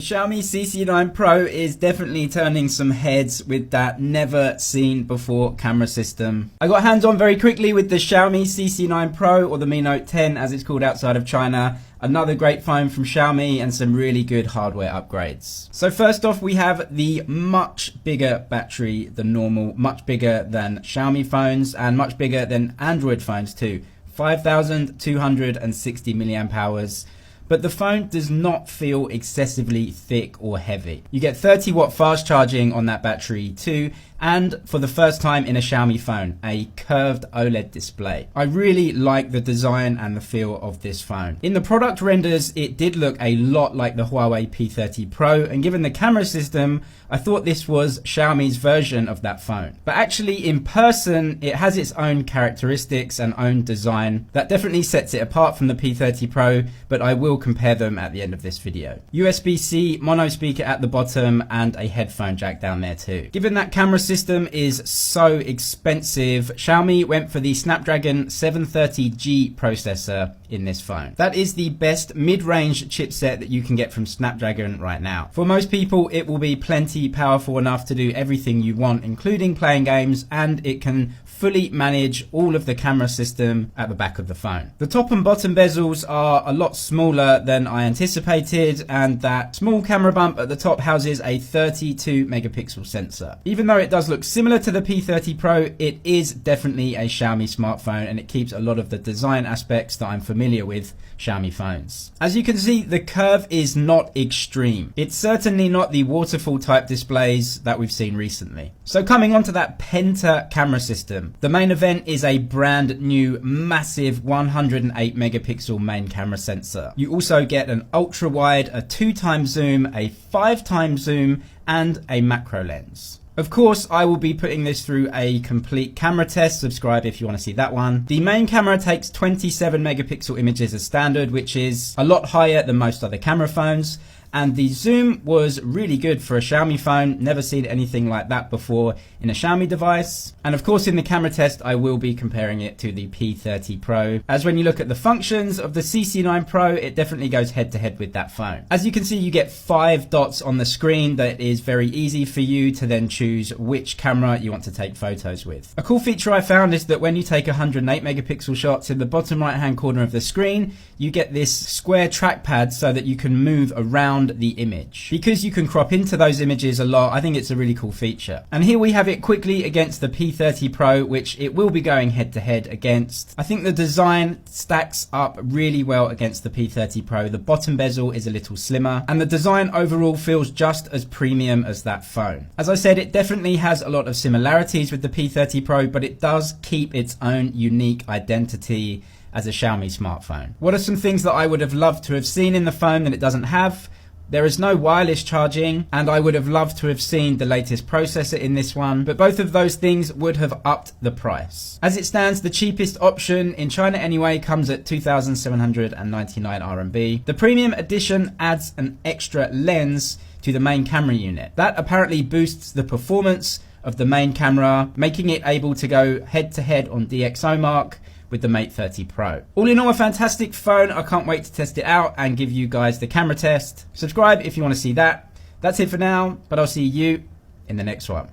Xiaomi CC9 Pro is definitely turning some heads with that never seen before camera system. I got hands on very quickly with the Xiaomi CC9 Pro, or the Mi Note 10 as it's called outside of China. Another great phone from Xiaomi and some really good hardware upgrades. So first off, we have the much bigger battery than normal, much bigger than Xiaomi phones and much bigger than Android phones too. 5,260 milliamp hours. But the phone does not feel excessively thick or heavy. You get 30 watt fast charging on that battery too, and for the first time in a Xiaomi phone, a curved OLED display. I really like the design and the feel of this phone. In the product renders, it did look a lot like the Huawei P30 Pro, and given the camera system, I thought this was Xiaomi's version of that phone. But actually in person, it has its own characteristics and own design that definitely sets it apart from the P30 Pro, but I will compare them at the end of this video. USB-C, mono speaker at the bottom, and a headphone jack down there too. Given that camera system is so expensive, Xiaomi went for the Snapdragon 730G processor in this phone. That is the best mid-range chipset that you can get from Snapdragon right now. For most people, it will be plenty powerful enough to do everything you want, including playing games, and it can fully manage all of the camera system at the back of the phone. The top and bottom bezels are a lot smaller than I anticipated, and that small camera bump at the top houses a 32 megapixel sensor. Even though it does look similar to the P30 Pro, it is definitely a Xiaomi smartphone, and it keeps a lot of the design aspects that I'm familiar with Xiaomi phones. As you can see, the curve is not extreme. It's certainly not the waterfall type displays that we've seen recently. So coming on to that Penta camera system, the main event is a brand new massive 108 megapixel main camera sensor. You also get an ultra wide, a 2x zoom, a 5x zoom, and a macro lens. Of course, I will be putting this through a complete camera test. Subscribe if you want to see that one. The main camera takes 27 megapixel images as standard, which is a lot higher than most other camera phones. And the zoom was really good for a Xiaomi phone. Never seen anything like that before in a Xiaomi device. And of course, in the camera test, I will be comparing it to the P30 Pro. As when you look at the functions of the CC9 Pro, it definitely goes head to head with that phone. As you can see, you get 5 dots on the screen that is very easy for you to then choose which camera you want to take photos with. A cool feature I found is that when you take 108 megapixel shots, in the bottom right hand corner of the screen, you get this square trackpad so that you can move around the image. Because you can crop into those images a lot, I think it's a really cool feature. And here we have it quickly against the P30 Pro, which it will be going head to head against. I think the design stacks up really well against the P30 Pro. The bottom bezel is a little slimmer, and the design overall feels just as premium as that phone. As I said, it definitely has a lot of similarities with the P30 Pro, but it does keep its own unique identity as a Xiaomi smartphone. What are some things that I would have loved to have seen in the phone that it doesn't have? There is no wireless charging, and I would have loved to have seen the latest processor in this one, but both of those things would have upped the price. As it stands, the cheapest option, in China anyway, comes at 2,799 RMB. The premium edition adds an extra lens to the main camera unit. That apparently boosts the performance of the main camera, making it able to go head to head on DxO Mark with the Mate 30 Pro. All in all, a fantastic phone. I can't wait to test it out and give you guys the camera test. Subscribe if you want to see that. That's it for now, but I'll see you in the next one.